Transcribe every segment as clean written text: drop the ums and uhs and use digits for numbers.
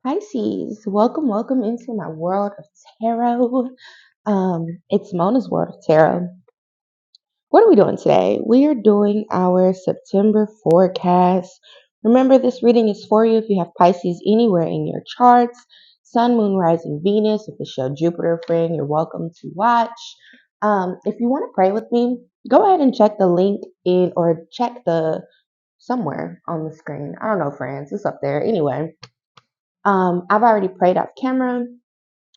Pisces, welcome into my world of tarot. It's Mona's world of tarot. What are we doing today? We are doing our September forecast. Remember, this reading is for you if you have Pisces anywhere in your charts. Sun, Moon, Rising, Venus. If it's your Jupiter friend, you're welcome to watch. If you want to pray with me, go ahead and check the link in or check the somewhere on the screen. I don't know, friends. It's up there. Anyway. I've already prayed off camera.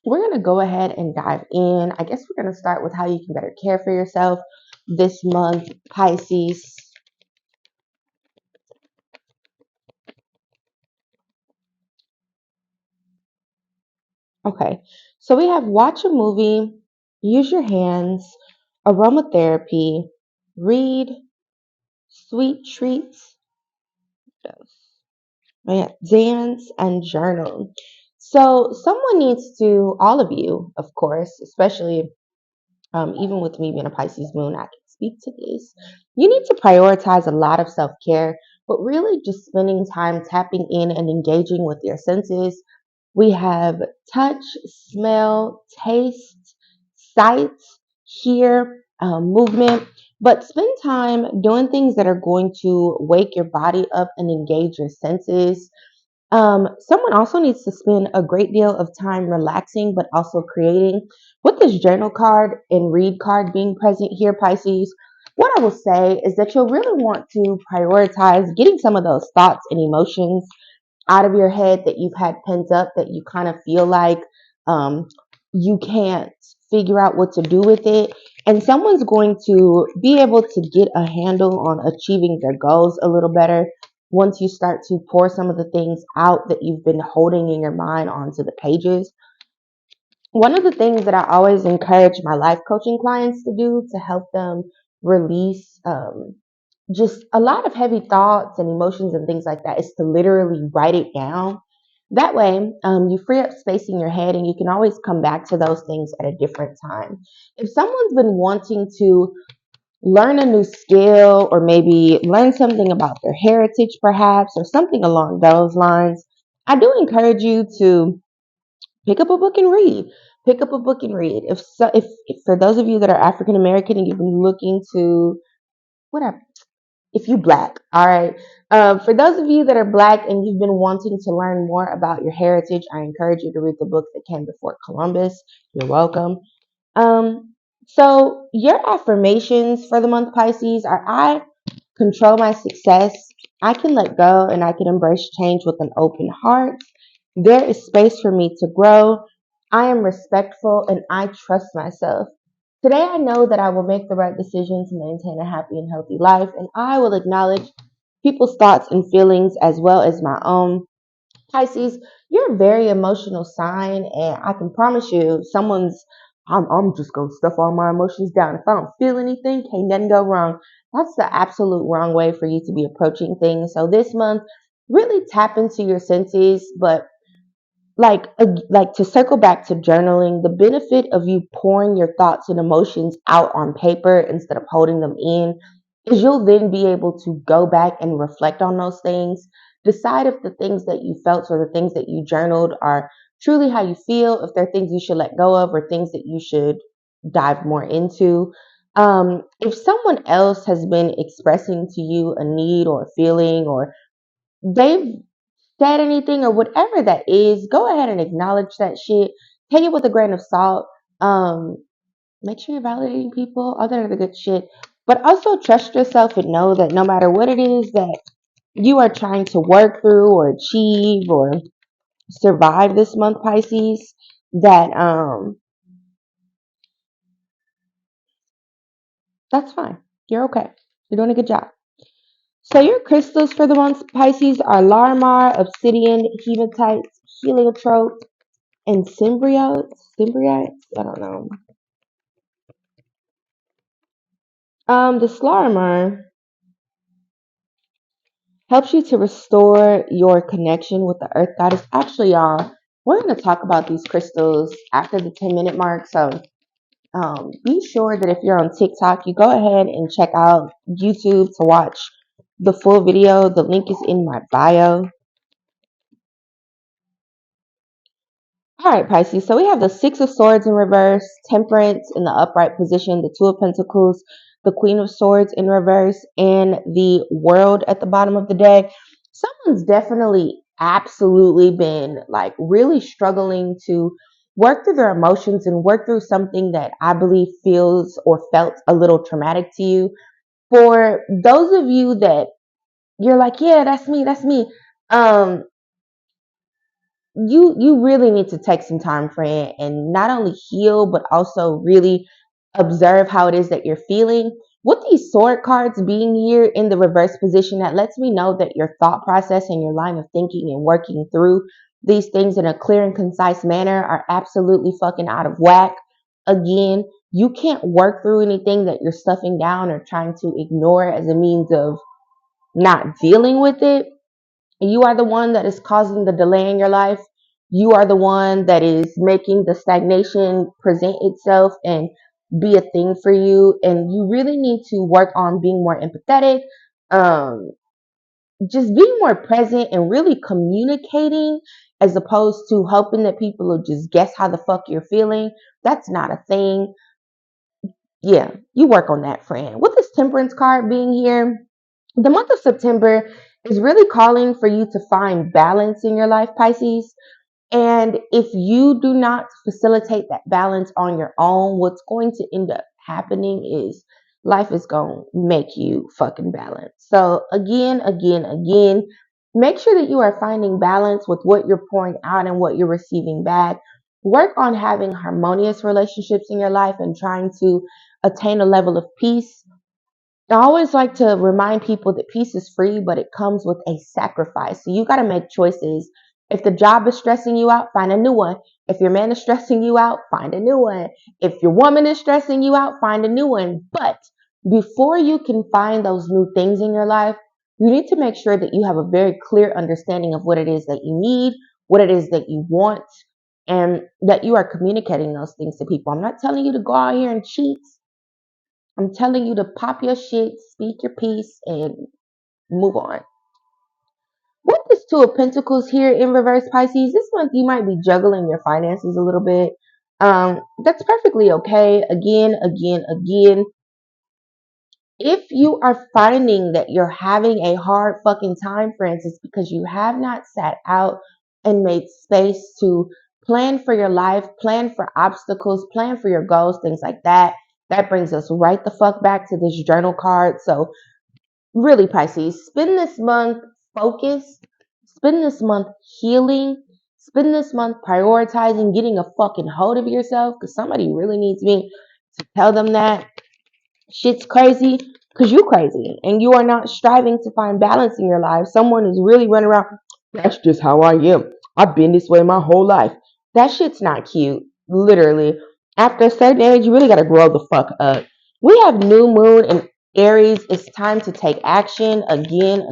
We're going to go ahead and dive in. I guess we're going to start with how you can better care for yourself this month, Pisces. Okay, so we have watch a movie, use your hands, aromatherapy, read, sweet treats, dance, and journal. So someone needs to, all of you, of course, especially even with me being a Pisces moon, I can speak to this. You need to prioritize a lot of self care, but really just spending time tapping in and engaging with your senses. We have touch, smell, taste, sight, hear, movement, but spend time doing things that are going to wake your body up and engage your senses. Someone also needs to spend a great deal of time relaxing, but also creating. With this journal card and read card being present here, Pisces, what I will say is that you'll really want to prioritize getting some of those thoughts and emotions out of your head that you've had pent up that you kind of feel like um, you can't figure out what to do with it. And someone's going to be able to get a handle on achieving their goals a little better once you start to pour some of the things out that you've been holding in your mind onto the pages. One of the things that I always encourage my life coaching clients to do to help them release just a lot of heavy thoughts and emotions and things like that is to literally write it down. That way, you free up space in your head and you can always come back to those things at a different time. If someone's been wanting to learn a new skill or maybe learn something about their heritage, perhaps, or something along those lines, I do encourage you to pick up a book and read. Pick up a book and read. If for those of you that are African American and you've been looking to whatever, if you black, all right. For those of you that are black and you've been wanting to learn more about your heritage, I encourage you to read the book that came before Columbus. You're welcome. So your affirmations for the month Pisces are: I control my success. I can let go and I can embrace change with an open heart. There is space for me to grow. I am respectful and I trust myself. Today I know that I will make the right decision to maintain a happy and healthy life, and I will acknowledge people's thoughts and feelings as well as my own. Pisces, you're a very emotional sign, and I can promise you, I'm just gonna stuff all my emotions down. If I don't feel anything, can't nothing go wrong. That's the absolute wrong way for you to be approaching things. So this month, really tap into your senses, but like to circle back to journaling, the benefit of you pouring your thoughts and emotions out on paper instead of holding them in is you'll then be able to go back and reflect on those things, decide if the things that you felt or the things that you journaled are truly how you feel, if they're things you should let go of or things that you should dive more into. If someone else has been expressing to you a need or a feeling, or they've said anything or whatever that is, go ahead and acknowledge that shit. Take it with a grain of salt. Um, Make sure you're validating people. All that other good shit. But also trust yourself and know that no matter what it is that you are trying to work through or achieve or survive this month, Pisces, that that's fine. You're okay. You're doing a good job. So your crystals for the month, Pisces, are Larimar, Obsidian, Hematite, Heliotrope, and symbiotes, I don't know. The Slarimar helps you to restore your connection with the Earth Goddess. Actually, y'all, we're going to talk about these crystals after the 10-minute mark. So be sure that if you're on TikTok, you go ahead and check out YouTube to watch the full video. The link is in my bio. All right, Pisces. So we have the Six of Swords in reverse, Temperance in the upright position, the Two of Pentacles, the Queen of Swords in reverse, and the World at the bottom of the deck. Someone's definitely absolutely been like really struggling to work through their emotions and work through something that I believe feels or felt a little traumatic to you. For those of you that you're like, yeah, that's me. Um, you really need to take some time, friend, and not only heal but also really observe how it is that you're feeling. With these sword cards being here in the reverse position, that lets me know that your thought process and your line of thinking and working through these things in a clear and concise manner are absolutely fucking out of whack. Again, you can't work through anything that you're stuffing down or trying to ignore as a means of not dealing with it. You are the one that is causing the delay in your life. You are the one that is making the stagnation present itself and be a thing for you. And you really need to work on being more empathetic, um, just being more present and really communicating as opposed to hoping that people will just guess how the fuck you're feeling. That's not a thing. Yeah, you work on that, friend. With this temperance card being here, the month of September is really calling for you to find balance in your life, Pisces. And if you do not facilitate that balance on your own, what's going to end up happening is life is going to make you fucking balance. So, again, make sure that you are finding balance with what you're pouring out and what you're receiving back. Work on having harmonious relationships in your life and trying to attain a level of peace. I always like to remind people that peace is free, but it comes with a sacrifice. So you got to make choices. If the job is stressing you out, find a new one. If your man is stressing you out, find a new one. If your woman is stressing you out, find a new one. But before you can find those new things in your life, you need to make sure that you have a very clear understanding of what it is that you need, what it is that you want, and that you are communicating those things to people. I'm not telling you to go out here and cheat. I'm telling you to pop your shit, speak your piece, and move on. With this Two of Pentacles here in reverse, Pisces, this month you might be juggling your finances a little bit. That's perfectly okay. Again. If you are finding that you're having a hard fucking time, Francis, because you have not sat out and made space to plan for your life, plan for obstacles, plan for your goals, things like that. That brings us right the fuck back to this journal card. So really, Pisces, spend this month focused, spend this month healing, spend this month prioritizing getting a fucking hold of yourself because somebody really needs me to tell them that shit's crazy because you crazy and you are not striving to find balance in your life. Someone is really running around. That's just how I am. I've been this way my whole life. That shit's not cute. Literally. After a certain age, you really gotta grow the fuck up. We have new moon in Aries. It's time to take action again.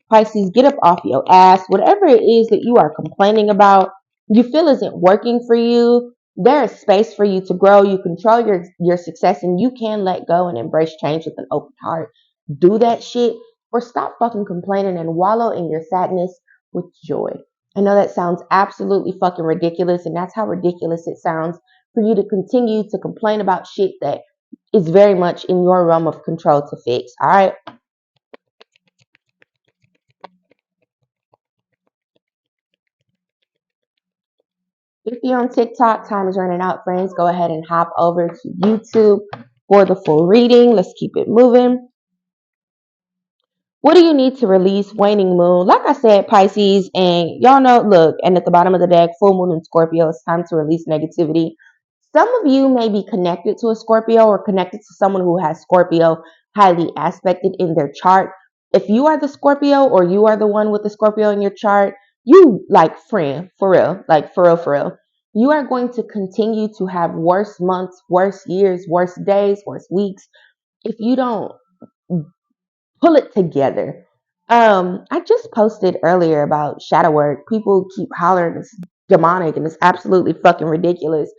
Pisces, get up off your ass. Whatever it is that you are complaining about, you feel isn't working for you, there is space for you to grow. You control your success and you can let go and embrace change with an open heart. Do that shit or stop fucking complaining and wallow in your sadness with joy. I know that sounds absolutely fucking ridiculous, and that's how ridiculous it sounds for you to continue to complain about shit that is very much in your realm of control to fix. All right. If you're on TikTok, time is running out, friends. Go ahead and hop over to YouTube for the full reading. Let's keep it moving. What do you need to release waning moon? Like I said, Pisces, and y'all know, look, and at the bottom of the deck, full moon in Scorpio, it's time to release negativity. Some of you may be connected to a Scorpio or connected to someone who has Scorpio highly aspected in their chart. If you are the Scorpio or you are the one with the Scorpio in your chart, you like friend, for real, like for real. You are going to continue to have worse months, worse years, worse days, worse weeks if you don't pull it together. I just posted earlier about shadow work. People keep hollering it's demonic and it's absolutely fucking ridiculous.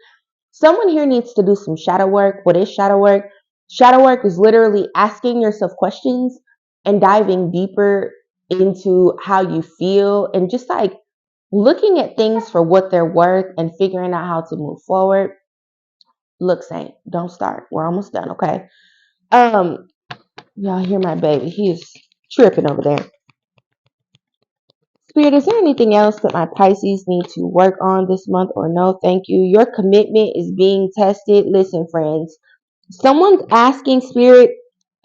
Someone here needs to do some shadow work. What is shadow work? Shadow work is literally asking yourself questions and diving deeper into how you feel and just like looking at things for what they're worth and figuring out how to move forward. Look, Saint, don't start. We're almost done, okay? Um, y'all hear my baby. He is tripping over there. Spirit, is there anything else that my Pisces need to work on this month or no? Thank you. Your commitment is being tested. Listen, friends, someone's asking Spirit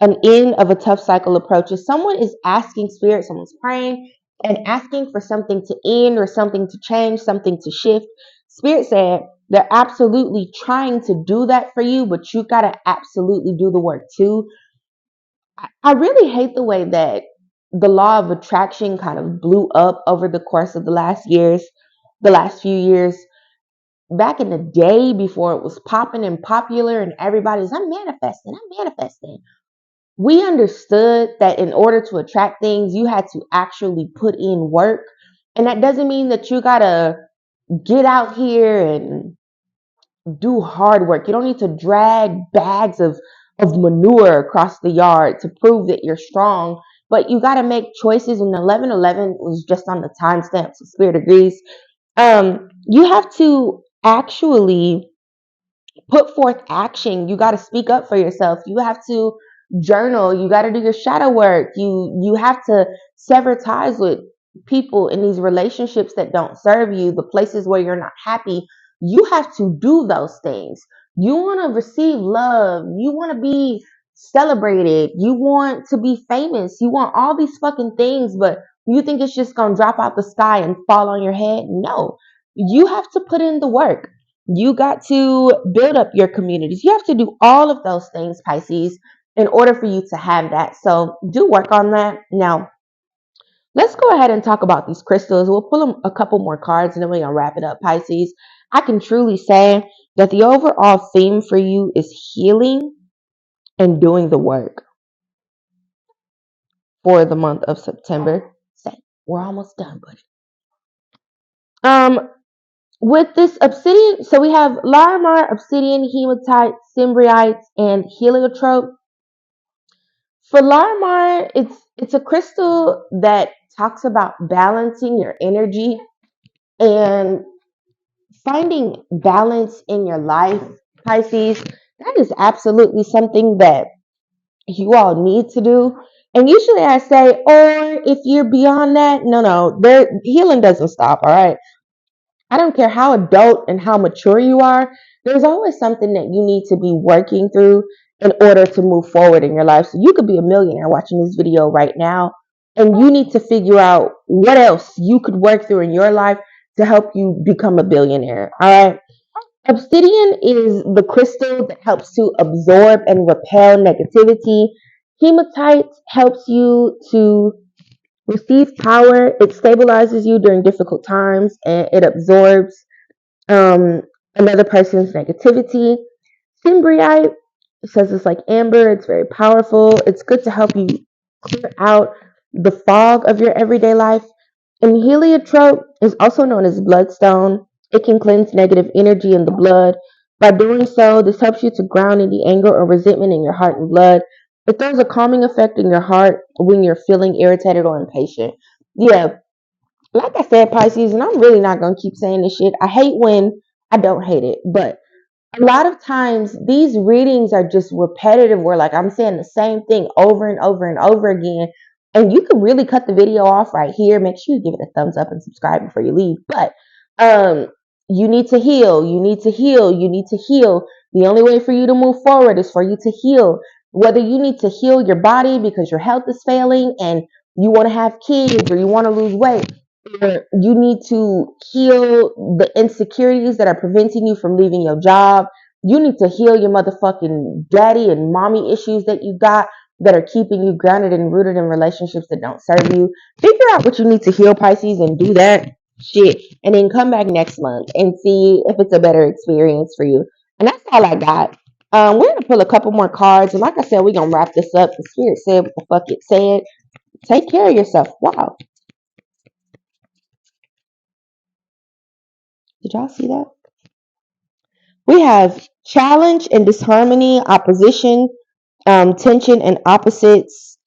an end of a tough cycle approaches. Someone is asking Spirit, someone's praying and asking for something to end or something to change, something to shift. Spirit said they're absolutely trying to do that for you, but you got to absolutely do the work too. I really hate the way that the law of attraction kind of blew up over the course of the last few years. Back in the day before it was popping and popular and everybody's, I'm manifesting. We understood that in order to attract things, you had to actually put in work. And that doesn't mean that you gotta get out here and do hard work. You don't need to drag bags of manure across the yard to prove that you're strong. But you got to make choices. And 1111 was just on the timestamp, so Spirit agrees. You have to actually put forth action. You got to speak up for yourself. You have to journal. You got to do your shadow work. You have to sever ties with people in these relationships that don't serve you, the places where you're not happy. You have to do those things. You want to receive love. You want to be celebrated. You want to be famous. You want all these fucking things, but you think it's just going to drop out the sky and fall on your head? No. You have to put in the work. You got to build up your communities. You have to do all of those things, Pisces, in order for you to have that. So do work on that. Now, let's go ahead and talk about these crystals. We'll pull a couple more cards and then we're going to wrap it up, Pisces. I can truly say that the overall theme for you is healing and doing the work for the month of September. We're almost done, buddy. With this obsidian, so we have Larimar, obsidian, hematite, symbrites, and heliotrope. For Larimar, it's a crystal that talks about balancing your energy and finding balance in your life, Pisces. That is absolutely something that you all need to do. And usually I say, or if you're beyond that, no, healing doesn't stop, all right? I don't care how adult and how mature you are, there's always something that you need to be working through in order to move forward in your life. So you could be a millionaire watching this video right now, and you need to figure out what else you could work through in your life to help you become a billionaire. All right. Obsidian is the crystal that helps to absorb and repel negativity. Hematite helps you to receive power. It stabilizes you during difficult times and it absorbs um, another person's negativity. Symbriite says it's like amber. It's very powerful. It's good to help you clear out the fog of your everyday life. And heliotrope is also known as bloodstone. It can cleanse negative energy in the blood. By doing so, this helps you to ground any anger or resentment in your heart and blood. It throws a calming effect in your heart when you're feeling irritated or impatient. Yeah, like I said, Pisces, and I'm really not going to keep saying this shit. I hate when I don't hate it, but a lot of times these readings are just repetitive where like I'm saying the same thing over and over and over again. And you can really cut the video off right here. Make sure you give it a thumbs up and subscribe before you leave. But um you need to heal. You need to heal. You need to heal. The only way for you to move forward is for you to heal. Whether you need to heal your body because your health is failing and you want to have kids or you want to lose weight, you need to heal the insecurities that are preventing you from leaving your job. You need to heal your motherfucking daddy and mommy issues that you got that are keeping you grounded and rooted in relationships that don't serve you. Figure out what you need to heal, Pisces, and do that shit. And then come back next month and see if it's a better experience for you. And that's all I got. We're going to pull a couple more cards. And like I said, we're going to wrap this up. The spirit said what the fuck it said. Take care of yourself. Wow. Did y'all see that? We have challenge and disharmony, opposition, tension and opposites.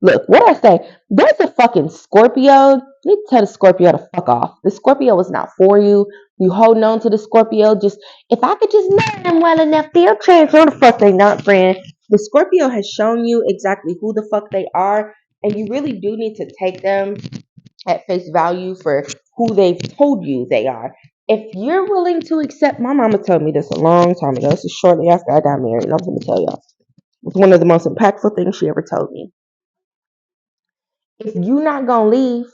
Look, what I say? There's a fucking Scorpio You need to tell the Scorpio to fuck off. The Scorpio is not for you. You holding on to the Scorpio. Just if I could just know them well enough, they'll change. No, the fuck they not, friend. The Scorpio has shown you exactly who the fuck they are, and you really do need to take them at face value for who they've told you they are. If you're willing to accept, my mama told me this a long time ago. This is shortly after I got married, and I'm going to tell y'all. It's one of the most impactful things she ever told me. If you're not going to leave,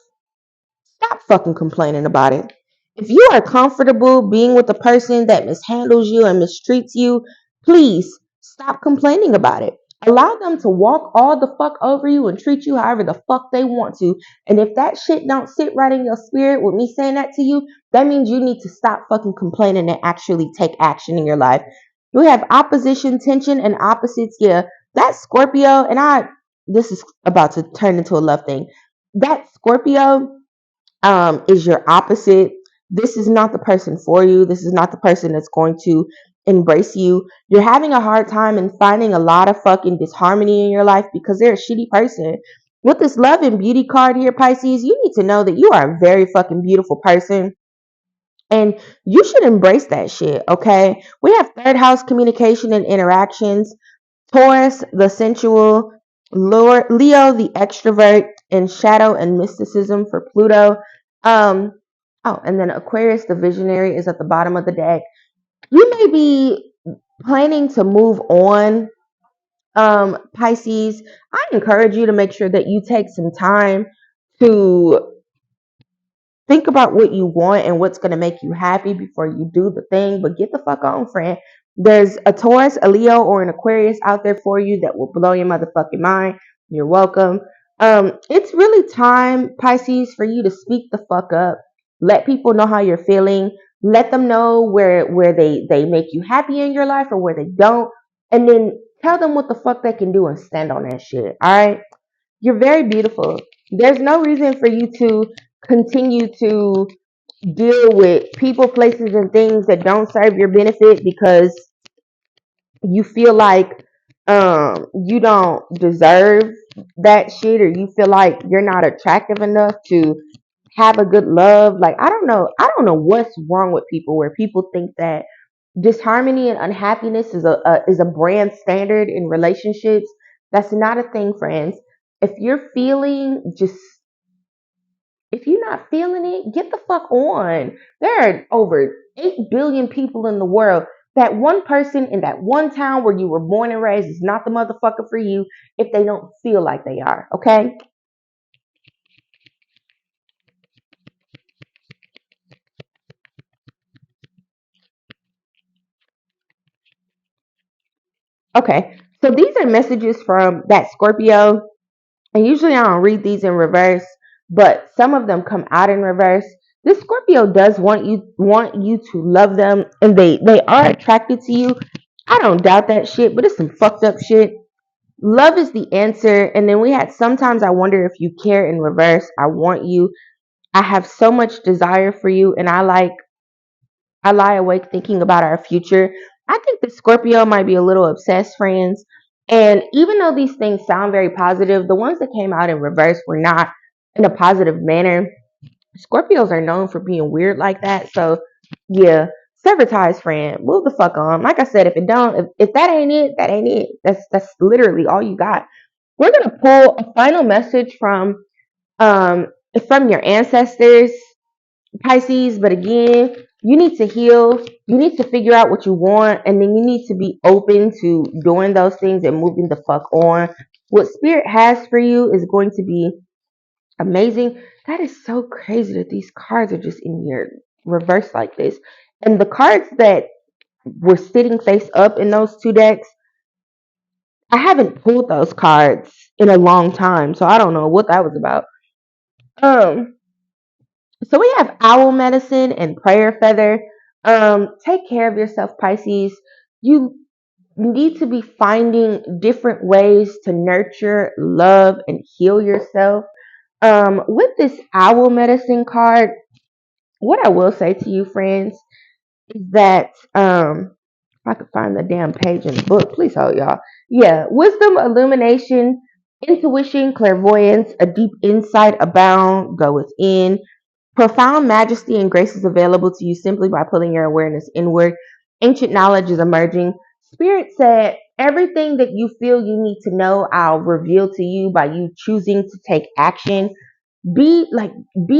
stop fucking complaining about it. If you are comfortable being with a person that mishandles you and mistreats you, please stop complaining about it. Allow them to walk all the fuck over you and treat you however the fuck they want to. And if that shit don't sit right in your spirit with me saying that to you, that means you need to stop fucking complaining and actually take action in your life. We have opposition, tension, and opposites. Yeah, that Scorpio, and this is about to turn into a love thing. That Scorpio is your opposite. This is not the person for you. This is not the person that's going to embrace you. You're having a hard time and finding a lot of fucking disharmony in your life because they're a shitty person. With this love and beauty card here, Pisces, you need to know that you are a very fucking beautiful person. And you should embrace that shit, okay? We have third house communication and interactions. Taurus, the sensual, Leo, the extrovert, and shadow and mysticism for Pluto. Um, and then Aquarius, the visionary, is at the bottom of the deck. You may be planning to move on, Pisces. I encourage you to make sure that you take some time to think about what you want and what's going to make you happy before you do the thing. But get the fuck on, friend. There's a Taurus, a Leo, or an Aquarius out there for you that will blow your motherfucking mind. You're welcome. It's really time, Pisces, for you to speak the fuck up. Let people know how you're feeling. Let them know where they make you happy in your life or where they don't. And then tell them what the fuck they can do and stand on that shit. All right? You're very beautiful. There's no reason for you to continue to deal with people, places, and things that don't serve your benefit because you feel like you don't deserve that shit, or you feel like you're not attractive enough to have a good love. Like I don't know what's wrong with people where people think that disharmony and unhappiness is a brand standard in relationships. That's not a thing, friends. If you're feeling just if you're not feeling it, get the fuck on. There are over 8 billion people in the world. That one person in that one town where you were born and raised is not the motherfucker for you if they don't feel like they are, okay? Okay, so these are messages from that Scorpio. And usually I don't read these in reverse, but some of them come out in reverse. This Scorpio does want you to love them, and they are attracted to you. I don't doubt that shit, but it's some fucked up shit. Love is the answer. And then we had sometimes I wonder if you care in reverse. I want you. I have so much desire for you, and I lie awake thinking about our future. I think the Scorpio might be a little obsessed, friends. And even though these things sound very positive, the ones that came out in reverse were not in a positive manner. Scorpios are known for being weird like that. So, yeah, sever ties, friend. Move the fuck on. Like I said, if that ain't it, that ain't it. That's literally all you got. We're gonna pull a final message um from your ancestors, Pisces. But again, you need to heal. You need to figure out what you want, and then you need to be open to doing those things and moving the fuck on. What Spirit has for you is going to be amazing. That is so crazy that these cards are just in here reverse like this. And the cards that were sitting face up in those two decks, I haven't pulled those cards in a long time, so I don't know what that was about. Um, so we have owl medicine and prayer feather. Take care of yourself, Pisces. You need to be finding different ways to nurture, love, and heal yourself. With this owl medicine card, what I will say to you, friends, is that if I could find the damn page in the book, please hold y'all. Yeah, wisdom, illumination. Intuition, clairvoyance, a deep insight abound, go within. Profound majesty and grace is available to you simply by pulling your awareness inward. Ancient knowledge is emerging. Spirit said, everything that you feel you need to know, I'll reveal to you by you choosing to take action. Be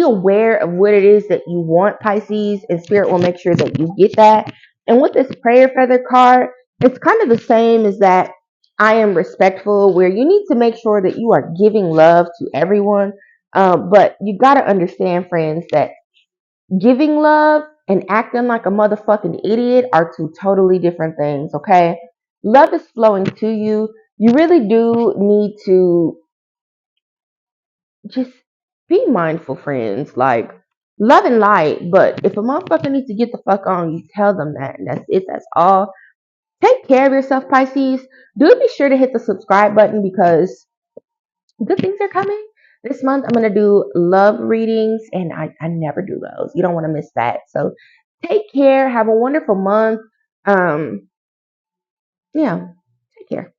aware of what it is that you want, Pisces, and Spirit will make sure that you get that. And with this prayer feather card, it's kind of the same as that I am respectful, where you need to make sure that you are giving love to everyone. But you got to understand, friends, that giving love and acting like a motherfucking idiot are two totally different things, okay? Love is flowing to you. You really do need to just be mindful, friends. Like, love and light, but if a motherfucker needs to get the fuck on, you tell them that, and that's it. That's all. Take care of yourself, Pisces. Do be sure to hit the subscribe button because good things are coming. This month, I'm going to do love readings, and I never do those. You don't want to miss that. So take care. Have a wonderful month. Yeah, take care.